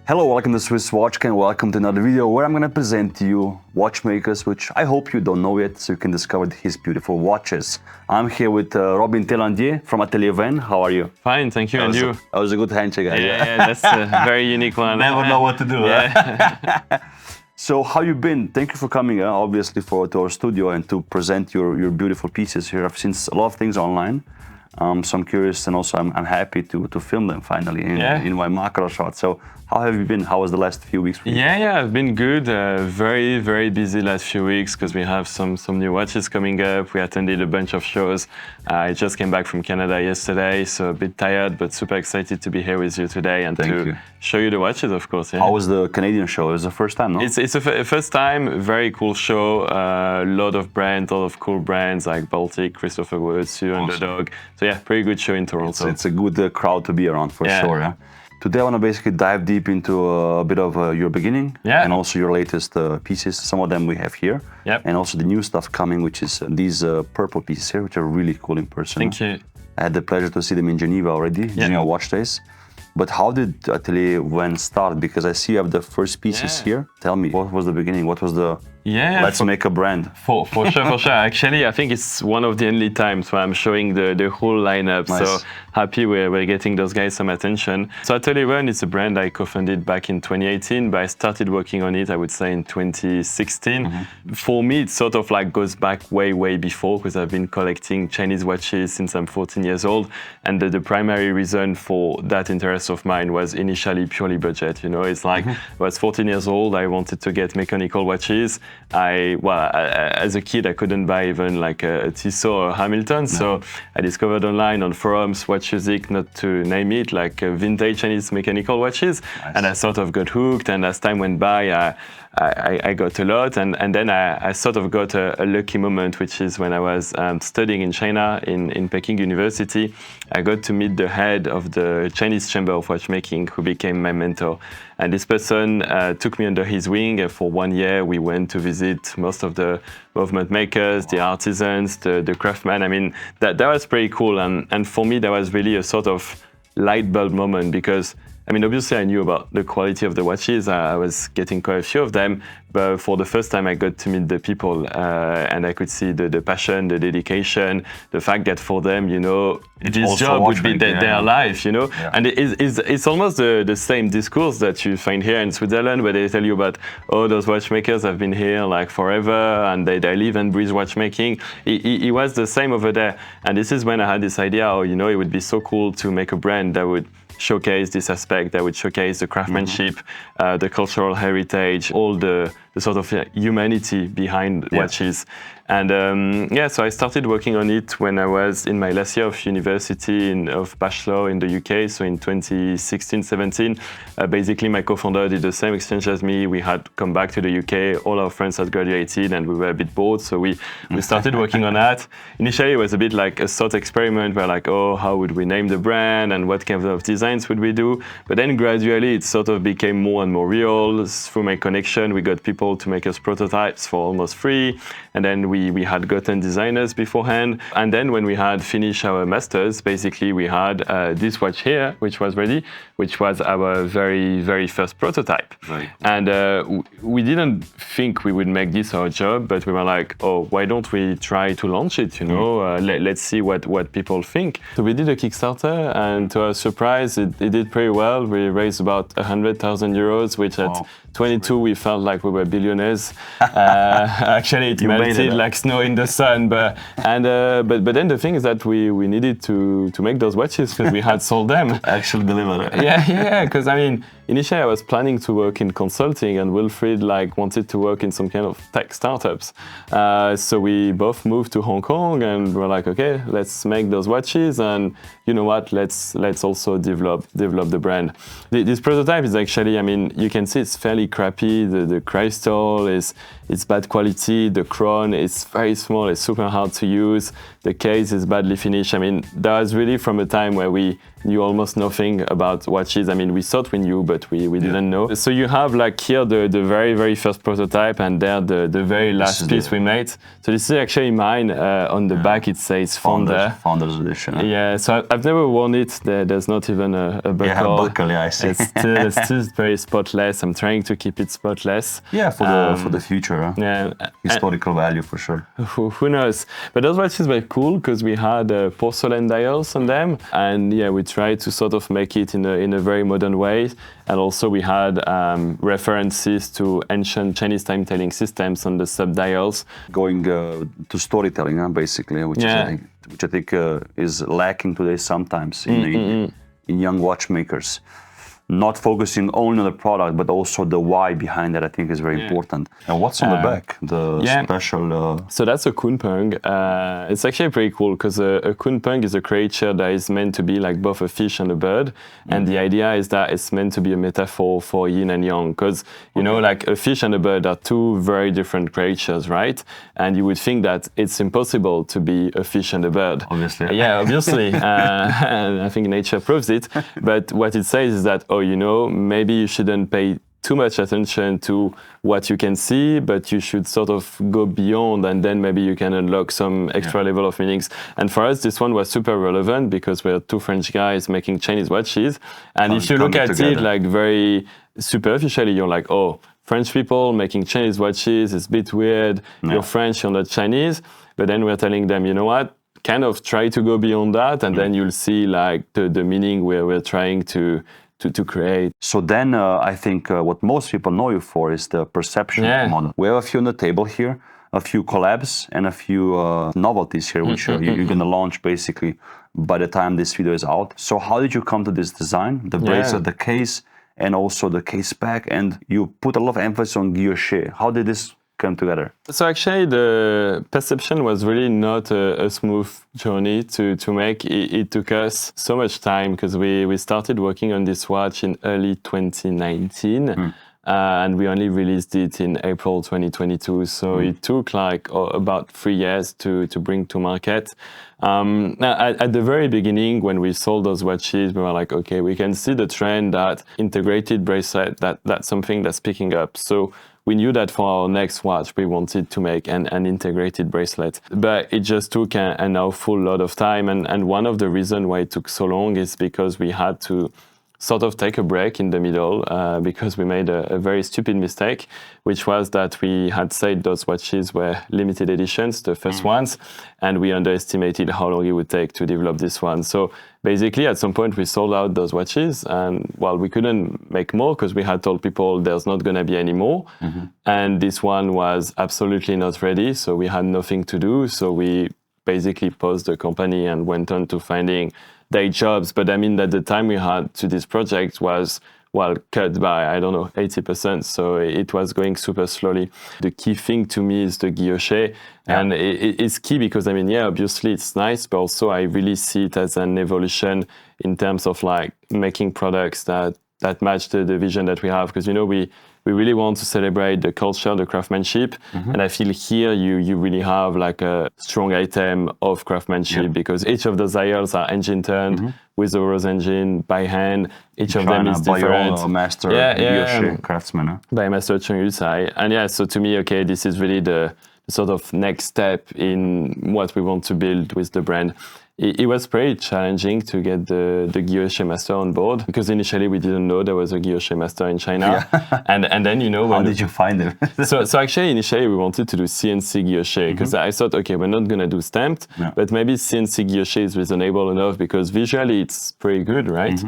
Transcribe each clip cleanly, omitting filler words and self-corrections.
Hello, welcome to Swiss Watch and welcome to another video where I'm going to present to you watchmakers, which I hope you don't know yet, so you can discover his beautiful watches. I'm here with Robin Tallandier from Atelier Wen. How are you? Fine, thank you. And you? That was a good handshake. Yeah, that's a very unique one. Never know what to do. Yeah. So how you been? Thank you for coming, obviously, to our studio and to present your beautiful pieces here. I've seen a lot of things online. So I'm curious, and also I'm happy to film them finally in my macro shot. So how have you been? How was the last few weeks for you? Yeah, I've been good. Very, very busy last few weeks because we have some new watches coming up. We attended a bunch of shows. I just came back from Canada yesterday, so a bit tired, but super excited to be here with you today and show you the watches, of course. Yeah. How was the Canadian show? It was the first time, no? It's a first time, very cool show. A lot of brands, a lot of cool brands like Baltic, Christopher Wood, Sue, Underdog. So yeah, pretty good show in Toronto. It's a good crowd to be around for sure. Yeah? Today I want to basically dive deep into a bit of your beginning and also your latest pieces. Some of them we have here. And also the new stuff coming, which is these purple pieces here, which are really cool in person. Thank you. I had the pleasure to see them in Geneva already, Geneva Watch Days. But how did Atelier Wen start? Because I see you have the first pieces here. Tell me, what was the beginning? What was the let's make a brand? For sure. Actually, I think it's one of the only times where I'm showing the whole lineup. Nice. So happy we're getting those guys some attention. So Atelier Wen is a brand I co-founded back in 2018, but I started working on it, I would say, in 2016. For me, it sort of like goes back way before, because I've been collecting Chinese watches since I'm 14 years old. And the primary reason for that interest of mine was initially purely budget. You know, it's like I was 14 years old, I wanted to get mechanical watches. As a kid, I couldn't buy even like a Tissot or a Hamilton, so I discovered online on forums, Watch Music, not to name it, like vintage Chinese mechanical watches, and I sort of got hooked. And as time went by, I got a lot, and then I sort of got a lucky moment, which is when I was studying in China in Peking University. I got to meet the head of the Chinese Chamber of Watchmaking, who became my mentor. And this person took me under his wing, and for 1 year we went to visit most of the movement makers, the artisans, the craftsmen. I mean, that was pretty cool, and for me that was really a sort of light bulb moment, because I mean, obviously I knew about the quality of the watches. I was getting quite a few of them, but for the first time I got to meet the people, and I could see the passion, the dedication, the fact that for them, you know, this job would be their life, you know. And it's almost the same discourse that you find here in Switzerland, where they tell you about, oh, those watchmakers have been here like forever, and they live and breathe watchmaking. It was the same over there. And this is when I had this idea, oh, you know, it would be so cool to make a brand that would showcase this aspect, that would showcase the craftsmanship, the cultural heritage, all the sort of humanity behind watches. And so I started working on it when I was in my last year of university of bachelor in the UK, so in 2016-17. Basically, my co-founder did the same exchange as me. We had come back to the UK, all our friends had graduated, and we were a bit bored, so we started working on that. Initially, it was a bit like a thought experiment, where like, oh, how would we name the brand, and what kind of designs would we do? But then gradually, it sort of became more and more real. Through my connection, we got people to make us prototypes for almost free, and then we had gotten designers beforehand. And then when we had finished our masters, basically we had this watch here, which was ready, which was our very first prototype. And we didn't think we would make this our job, but we were like, oh, why don't we try to launch it, you know? Let's see what people think. So we did a Kickstarter, and to our surprise, it did pretty well. We raised about 100,000 euros, which at 22 we felt like we were billionaires. Actually, it melted like snow in the sun, but then the thing is that we needed to make those watches because we had sold them. I actually delivered it. Yeah, because I mean, initially I was planning to work in consulting, and Wilfried wanted to work in some kind of tech startups. So we both moved to Hong Kong, and we're like, okay, let's make those watches, and you know what, let's also develop the brand. This prototype is actually, I mean, you can see it's fairly crappy. The crystal it's bad quality. The crown is very small. It's super hard to use. The case is badly finished. I mean, that was really from a time where we knew almost nothing about watches. I mean, we thought we knew, but we didn't know. So you have like here the very, very first prototype, and there the very last piece we made. So this is actually mine. On the back it says Founder. Founders edition. Huh? Yeah, so I've never worn it. There's not even a buckle. Yeah, a buckle, yeah, I see. It's still very spotless. I'm trying to keep it spotless. Yeah, for the future. Huh? Yeah. Historical value for sure. Who knows? But those watches were cool because we had porcelain dials on them, and yeah, we tried to sort of make it in a very modern way. And also we had references to ancient Chinese time-telling systems on the sub-dials. Going to storytelling, huh, basically, which I think is lacking today sometimes in young watchmakers. Not focusing only on the product, but also the why behind it, I think is very important. And what's on the back? The special... So that's a kunpeng. It's actually pretty cool because a kunpeng is a creature that is meant to be like both a fish and a bird. And the idea is that it's meant to be a metaphor for yin and yang, because, you know, like a fish and a bird are two very different creatures, right? And you would think that it's impossible to be a fish and a bird. Obviously. Yeah, obviously. And I think nature proves it. But what it says is that, oh, you know, maybe you shouldn't pay too much attention to what you can see, but you should sort of go beyond, and then maybe you can unlock some extra level of meanings. And for us, this one was super relevant because we're two French guys making Chinese watches. And if you look at it like very superficially, you're like, oh, French people making Chinese watches is a bit weird. You're French, you're not Chinese. But then we're telling them, you know what? Kind of try to go beyond that, and then you'll see like the meaning we're trying to create. So then I think what most people know you for is the perception model. We have a few on the table here, a few collabs and a few novelties here, which you're going to launch basically by the time this video is out. So how did you come to this design? The bracelet, the case, and also the case back, and you put a lot of emphasis on guilloché. How did this come together? So actually the perception was really not a smooth journey to make. It took us so much time because we started working on this watch in early 2019 and we only released it in April 2022. So it took like about 3 years to bring to market. At the very beginning, when we sold those watches, we were like, okay, we can see the trend that integrated bracelet, that's something that's picking up. So we knew that for our next watch, we wanted to make an integrated bracelet. But it just took an awful lot of time. And one of the reasons why it took so long is because we had to sort of take a break in the middle because we made a very stupid mistake, which was that we had said those watches were limited editions, the first ones, and we underestimated how long it would take to develop this one. So basically, at some point, we sold out those watches, and well, we couldn't make more because we had told people there's not going to be any more. And this one was absolutely not ready, so we had nothing to do. So we basically paused the company and went on to finding day jobs. But I mean that the time we had to this project was, well, cut by, I don't know, 80%. So it was going super slowly. The key thing to me is the guilloché. And it's key because, I mean, yeah, obviously it's nice, but also I really see it as an evolution in terms of like making products that match the vision that we have. Because, you know, we really want to celebrate the culture, the craftsmanship. And I feel here you really have like a strong item of craftsmanship because each of those dials are engine turned with a Rose engine by hand. Each of them is different. By your master guilloché craftsman. Huh? By Master Cheng Yucai. And yeah, so to me, okay, this is really the sort of next step in what we want to build with the brand. It was pretty challenging to get the guilloché master on board because initially we didn't know there was a guilloché master in China. And then, you know... How did you find it? so actually, initially we wanted to do CNC guilloché because I thought, okay, we're not going to do stamped, but maybe CNC guilloché is reasonable enough because visually it's pretty good, right?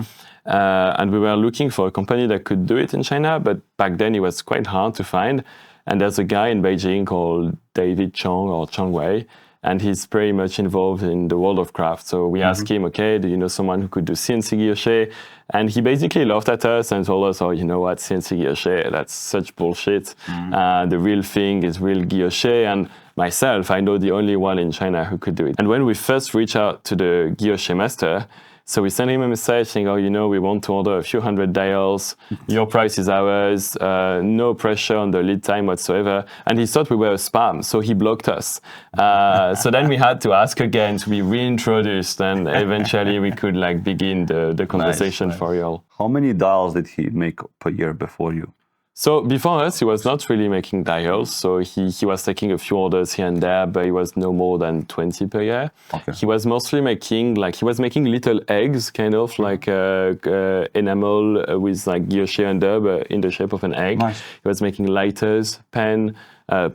And we were looking for a company that could do it in China, but back then it was quite hard to find. And there's a guy in Beijing called David Chong or Chong Wei, and he's pretty much involved in the world of craft. So we asked him, okay, do you know someone who could do CNC guilloché? And he basically laughed at us and told us, oh, you know what, CNC guilloché, that's such bullshit. The real thing is real guilloché. And myself, I know the only one in China who could do it. And when we first reached out to the guilloché master, So we sent him a message saying, oh, you know, we want to order a few hundred dials. Your price is ours. No pressure on the lead time whatsoever. And he thought we were a spam, so he blocked us. So then we had to ask again to be reintroduced, and eventually we could like begin the conversation for real. How many dials did he make per year before you? So before us, he was not really making dials. So he was taking a few orders here and there, but it was no more than 20 per year. Okay. He was mostly making little eggs, kind of like enamel with like guilloché under, but in the shape of an egg. Nice. He was making lighters, pen,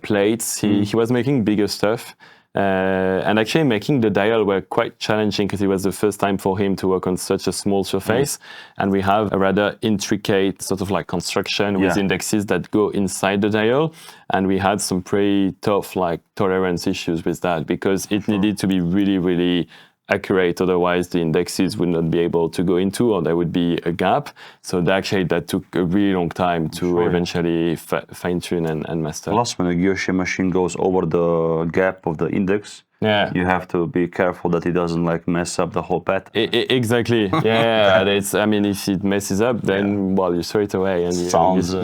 plates. He was making bigger stuff. And actually making the dial were quite challenging because it was the first time for him to work on such a small surface. And we have a rather intricate sort of like construction with indexes that go inside the dial. And we had some pretty tough like tolerance issues with that because it needed to be really, really accurate. Otherwise, the indexes would not be able to go into, or there would be a gap. So that took a really long time to eventually fine-tune and master. Plus, when a guilloché machine goes over the gap of the index, you have to be careful that it doesn't like mess up the whole pattern. Exactly. Yeah. I mean, if it messes up, then well, you throw it away and you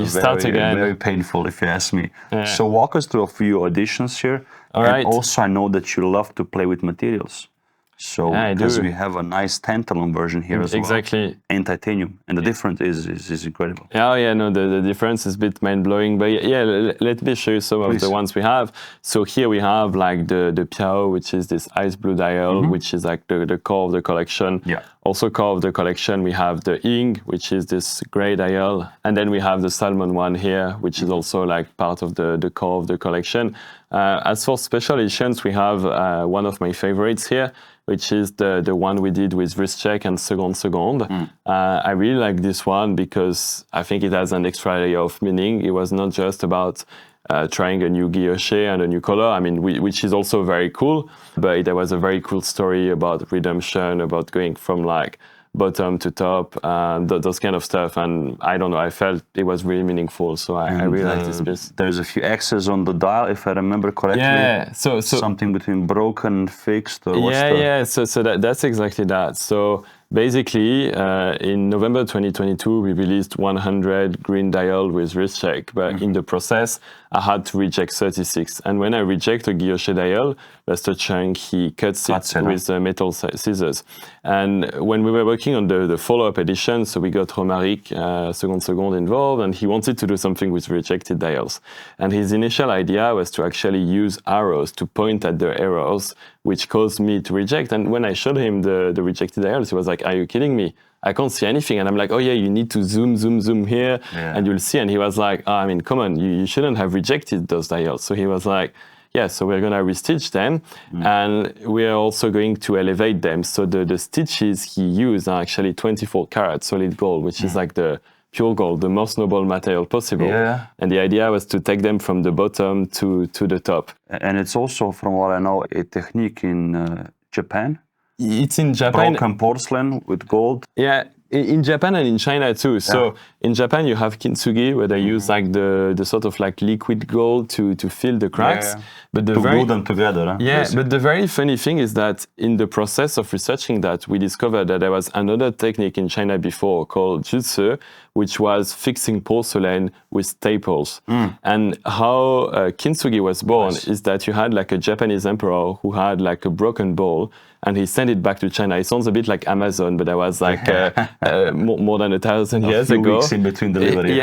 start again. Very painful, if you ask me. So walk us through a few additions here. All and right. Also, I know that you love to play with materials. So, because we have a nice tantalum version here as well. Exactly. And titanium. And the difference is incredible. The difference is a bit mind-blowing. But let me show you some of the ones we have. So here we have like the Piao, which is this ice blue dial, which is like the core of the collection. Yeah. Also core of the collection, we have the Ying, which is this gray dial. And then we have the salmon one here, which is also like part of the core of the collection. As for special editions, we have one of my favorites here, which is the one we did with Wristcheck and Seconde. I really like this one because I think it has an extra layer of meaning. It was not just about trying a new guilloché and a new color, I mean, which is also very cool, but there was a very cool story about redemption, about going from like bottom to top, those kind of stuff. And I don't know, I felt it was really meaningful. So I really like this piece. There's a few X's on the dial, if I remember correctly. Yeah, so something between broken and fixed. Or So that's exactly that. So basically, in November 2022, we released 100 green dial with Wristcheck, but in the process, I had to reject 36. And when I reject a guilloché dial, Buster Chung, he cuts it with metal scissors. And when we were working on the follow-up edition, so we got Romaric, Seconde involved, and he wanted to do something with rejected dials. And his initial idea was to actually use arrows to point at the errors, which caused me to reject. And when I showed him the rejected dials, he was like, are you kidding me? I can't see anything. And I'm like, oh yeah, you need to zoom here, and you'll see. And he was like, oh, I mean, come on, you shouldn't have rejected those dials. So he was like, yeah, so we're gonna restitch them, and we're also going to elevate them. So the stitches he used are actually 24 karat solid gold, which is like the pure gold, the most noble material possible. Yeah. And the idea was to take them from the bottom to the top. And it's also, from what I know, a technique in Japan. It's in Japan. Broken porcelain with gold. Yeah, in Japan and in China too. So in Japan you have kintsugi, where they use like the sort of like liquid gold to fill the cracks. But to glue them together. Huh? Yeah, but the very funny thing is that in the process of researching that, we discovered that there was another technique in China before called jutsu, which was fixing porcelain with staples. And how kintsugi was born is that you had like a Japanese emperor who had like a broken bowl, and he sent it back to China. It sounds a bit like Amazon, but that was like more than 1,000 years ago. Weeks in between delivery.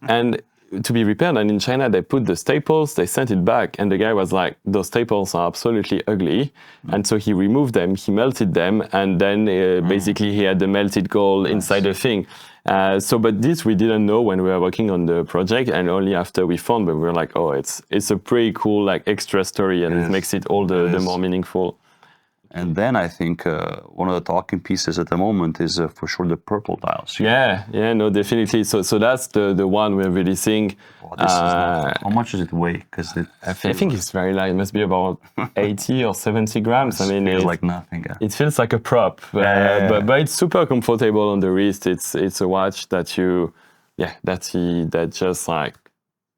And to be repaired, and in China they put the staples, they sent it back, and the guy was like, those staples are absolutely ugly. And so he removed them, he melted them, and then basically he had the melted gold inside the thing. But this we didn't know when we were working on the project, and only after we found, but we were like, oh, it's a pretty cool like extra story, and it makes it all the more meaningful. And then I think one of the talking pieces at the moment is for sure the purple dials. No, definitely. So that's the one we're releasing. How much does it weigh? Because I think it's very light. It must be about 80 or 70 grams. I mean, it feels like nothing. It feels like a prop, but it's super comfortable on the wrist. It's a watch that that just like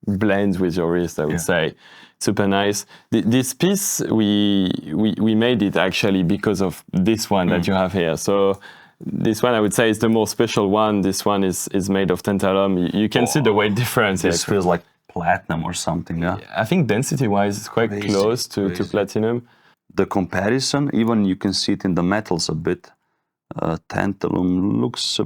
blends with your wrist, I would say. super nice. This piece, we made it actually because of this one that you have here. So this one, I would say, is the more special one. This one is made of tantalum. You can see the weight difference. This feels like platinum or something, yeah? I think density-wise, it's quite close to platinum. The comparison, even you can see it in the metals a bit. Tantalum looks...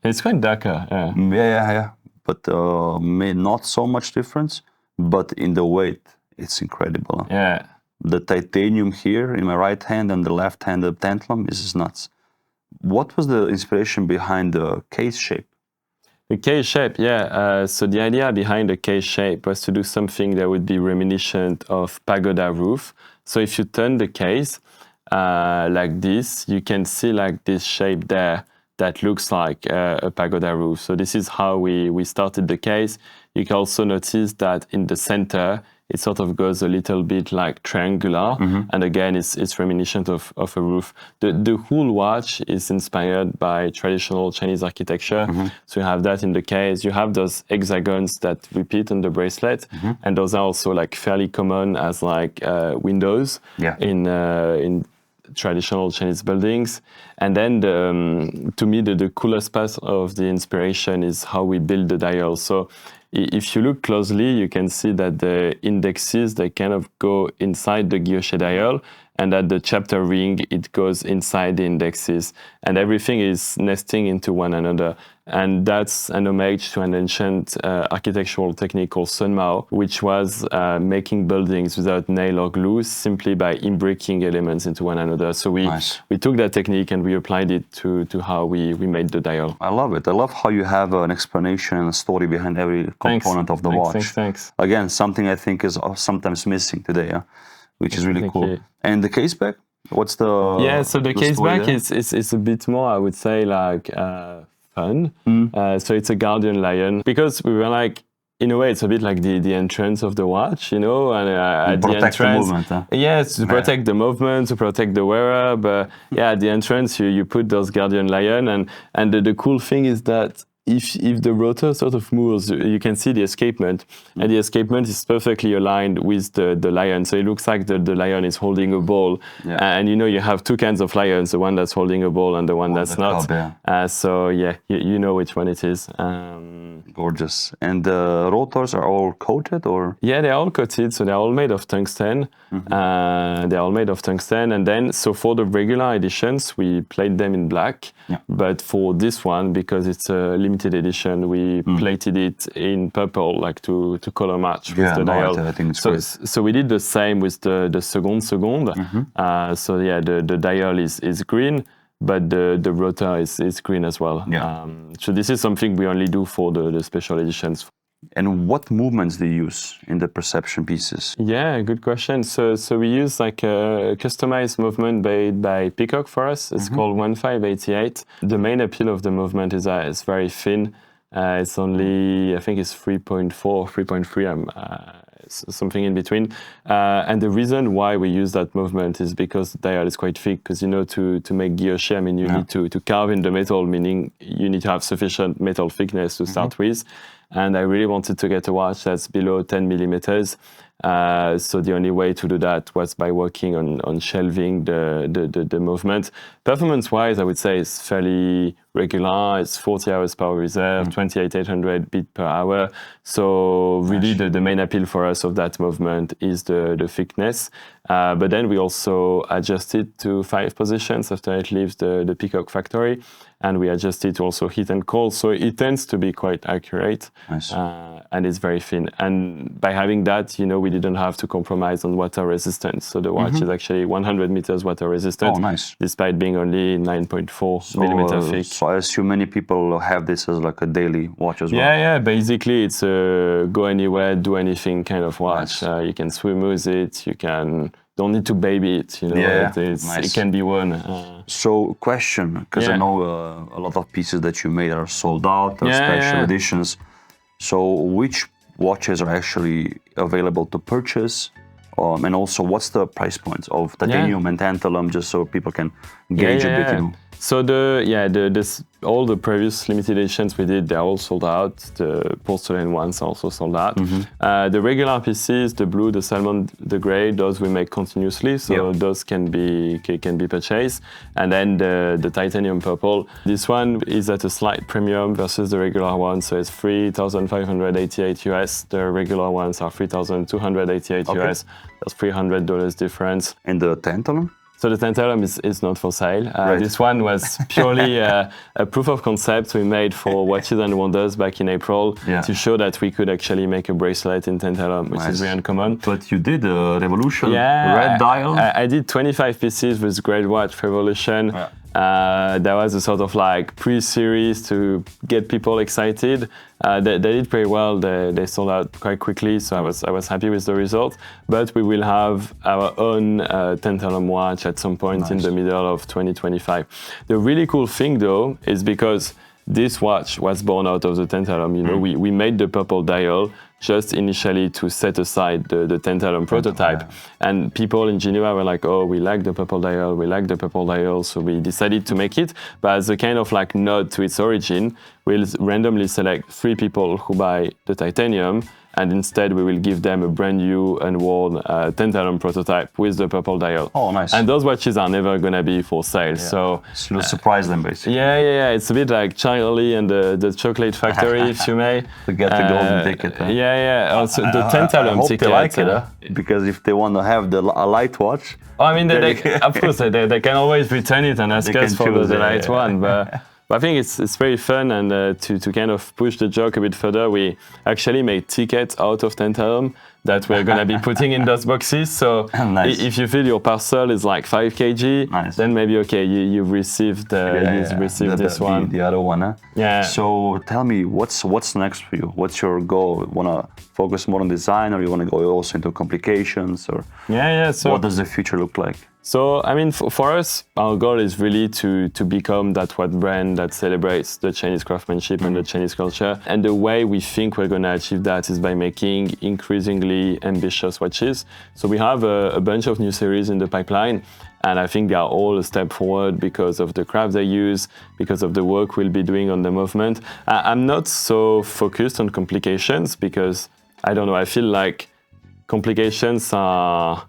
It's quite darker, yeah. Yeah. But not so much difference, but in the weight, it's incredible. Yeah. The titanium here in my right hand and the left hand, the tantalum, this is nuts. What was the inspiration behind the case shape? The case shape, yeah. So the idea behind the case shape was to do something that would be reminiscent of pagoda roof. So if you turn the case like this, you can see like this shape there that looks like a pagoda roof. So this is how we started the case. You can also notice that in the center, it sort of goes a little bit like triangular. And again, it's reminiscent of a roof. The whole watch is inspired by traditional Chinese architecture. So you have that in the case. You have those hexagons that repeat on the bracelet. And those are also like fairly common as like windows in traditional Chinese buildings. And then to me, the coolest part of the inspiration is how we build the dial. So if you look closely, you can see that the indexes, they kind of go inside the Guilloché dial, and at the chapter ring, it goes inside the indexes. And everything is nesting into one another. And that's an homage to an ancient architectural technique called sunmao, which was making buildings without nail or glue, simply by imbricating elements into one another. So we took that technique and we applied it to how we made the dial. I love it. I love how you have an explanation and a story behind every component of the watch. Thanks. Again, something I think is sometimes missing today, which is really cool. And the case back? What's the... Yeah, so the case back is a bit more, I would say, like fun. So it's a guardian lion. Because we were like, in a way, it's a bit like the entrance of the watch, you know, and at the entrance, the movement, huh? Yes, to protect the movement, to protect the wearer. But yeah, at the entrance, you put those guardian lion, and the cool thing is that if the rotor sort of moves, you can see the escapement, and the escapement is perfectly aligned with the lion. So it looks like the lion is holding a ball. And you know, you have two kinds of lions, the one that's holding a ball and the one that's not. So yeah, you know which one it is. Gorgeous. And the rotors are all coated, or? Yeah, they're all coated, so they're all made of tungsten. They're all made of tungsten. And then, so for the regular editions, we plate them in black. But for this one, because it's a limited edition, we plated it in purple, like to color match with the dial. I think it's great. So we did the same with the Seconde. So yeah, the dial is green, but the rotor is green as well. So this is something we only do for the special editions. And what movements do you use in the perception pieces? Yeah, good question. So we use like a customized movement made by Peacock for us. It's called 1588. The main appeal of the movement is that it's very thin. It's only, I think it's 3.4, 3.3, something in between. And the reason why we use that movement is because the dial is quite thick, because, you know, to make guilloché, I mean, you need to carve in the metal, meaning you need to have sufficient metal thickness to start with. And I really wanted to get a watch that's below 10 millimeters. So the only way to do that was by working on shelving the movement. Performance-wise, I would say it's fairly regular. It's 40 hours power reserve, 28,800 beats per hour. So really the main appeal for us of that movement is the thickness. But then we also adjust it to 5 positions after it leaves the Peacock factory. And we adjust it to also heat and cold. So it tends to be quite accurate. And it's very thin. And by having that, you know, we didn't have to compromise on water resistance. So the watch is actually 100 meters water resistant, despite being only 9.4 millimeter thick. So I assume many people have this as like a daily watch as well. Yeah. Basically, it's a go anywhere, do anything kind of watch. You can swim with it. You don't need to baby it. You know, it can be worn. So, question, because I know a lot of pieces that you made are sold out, or special editions. So, which watches are actually available to purchase? And also, what's the price points of titanium and tantalum, just so people can gauge a bit, you know? So the All the previous limited editions we did, they're all sold out. The porcelain ones are also sold out. The regular pieces, the blue, the salmon, the gray, those we make continuously, so those can be purchased. And then the titanium purple, this one is at a slight premium versus the regular one, so it's $3,588 US. The regular ones are $3,288 US. That's $300 difference. And the tantalum? So the tantalum is not for sale. This one was purely a proof of concept we made for Watches and Wonders back in April to show that we could actually make a bracelet in tantalum, which is very uncommon. But you did a Revolution red dial? I did 25 pieces with Great Watch Revolution. There was a sort of like pre-series to get people excited. They did pretty well. They sold out quite quickly, so I was happy with the result. But we will have our own tantalum watch at some point in the middle of 2025. The really cool thing, though, is because this watch was born out of the tantalum. You know, we made the purple dial just initially to set aside the tantalum prototype. And people in Geneva were like, oh, we like the purple dial, so we decided to make it. But as a kind of like nod to its origin, we'll randomly select 3 people who buy the titanium, and instead we will give them a brand new unworn tantalum prototype with the purple dial. Oh, nice. And those watches are never gonna be for sale, so... you'll surprise them, basically. Yeah, it's a bit like Charlie and the Chocolate Factory, if you may. To get the golden ticket. Also the tantalum ticket. I hope they like it, because if they want to have a light watch... I mean, of course, they can always return it and ask us for the light one, but I think it's very fun, and to kind of push the joke a bit further, we actually made tickets out of tantalum that we're going to be putting in those boxes. So if you feel your parcel is like 5 kg, then maybe, okay, you've received, this one. The other one, huh? Yeah. So tell me, what's next for you? What's your goal? Want to focus more on design, or you want to go also into complications? Or So what does the future look like? So, I mean, for us, our goal is really to become that brand that celebrates the Chinese craftsmanship and the Chinese culture. And the way we think we're going to achieve that is by making increasingly ambitious watches. So we have a bunch of new series in the pipeline, and I think they are all a step forward because of the craft they use, because of the work we'll be doing on the movement. I'm not so focused on complications because, I don't know, I feel like complications are...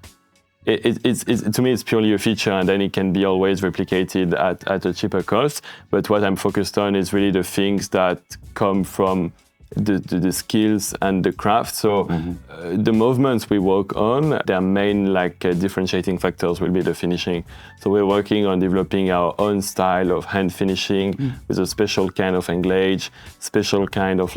to me, it's purely a feature, and then it can be always replicated at a cheaper cost. But what I'm focused on is really the things that come from the skills and the craft. So the movements we work on, their main differentiating factors will be the finishing. So we're working on developing our own style of hand finishing with a special kind of englage, special kind of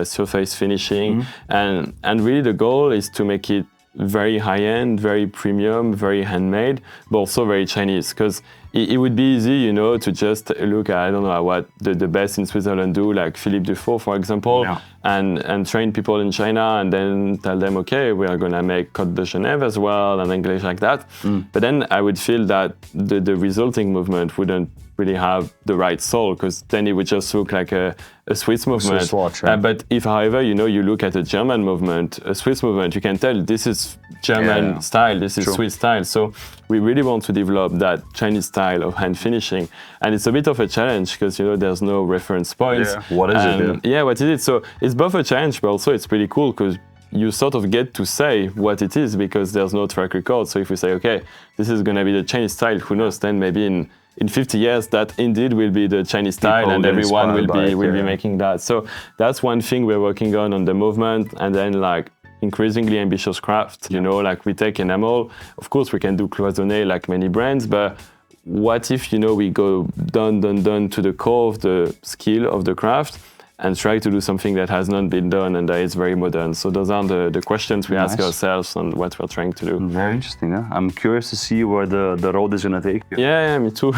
surface finishing, and really the goal is to make it very high-end, very premium, very handmade, but also very Chinese. Because it would be easy, you know, to just look at, I don't know, what the best in Switzerland do, like Philippe Dufour, for example, and train people in China and then tell them, okay, we are going to make Côte de Genève as well and English like that. But then I would feel that the resulting movement wouldn't really have the right soul, because then it would just look like a Swiss movement. Swiss watch, right? But if, however, you know, you look at a German movement, a Swiss movement, you can tell this is German style, this is Swiss style. So we really want to develop that Chinese style of hand finishing. And it's a bit of a challenge because, you know, there's no reference points. What is it? What is it? So it's both a challenge, but also it's pretty cool because you sort of get to say what it is because there's no track record. So if we say, okay, this is going to be the Chinese style, who knows, then maybe in 50 years, that indeed will be the Chinese style, and everyone will be making that. So that's one thing we're working on the movement, and then increasingly ambitious craft. You know, we take enamel. Of course, we can do cloisonné like many brands, but what if, you know, we go down to the core of the skill of the craft and try to do something that has not been done and that is very modern. So those are the questions we ask ourselves and what we're trying to do. Very interesting, huh? I'm curious to see where the road is going to take you. Yeah, me too.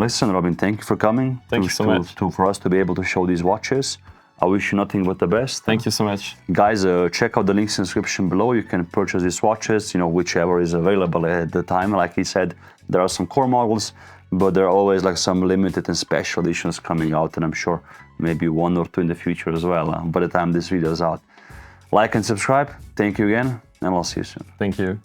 Listen, Robin, thank you for coming. Thank you so much. For us to be able to show these watches. I wish you nothing but the best. Thank you so much. Guys, check out the links in the description below. You can purchase these watches, you know, whichever is available at the time. Like he said, there are some core models, but there are always some limited and special editions coming out, and I'm sure maybe 1 or 2 in the future as well, by the time this video is out. Like and subscribe. Thank you again, and I'll see you soon. Thank you.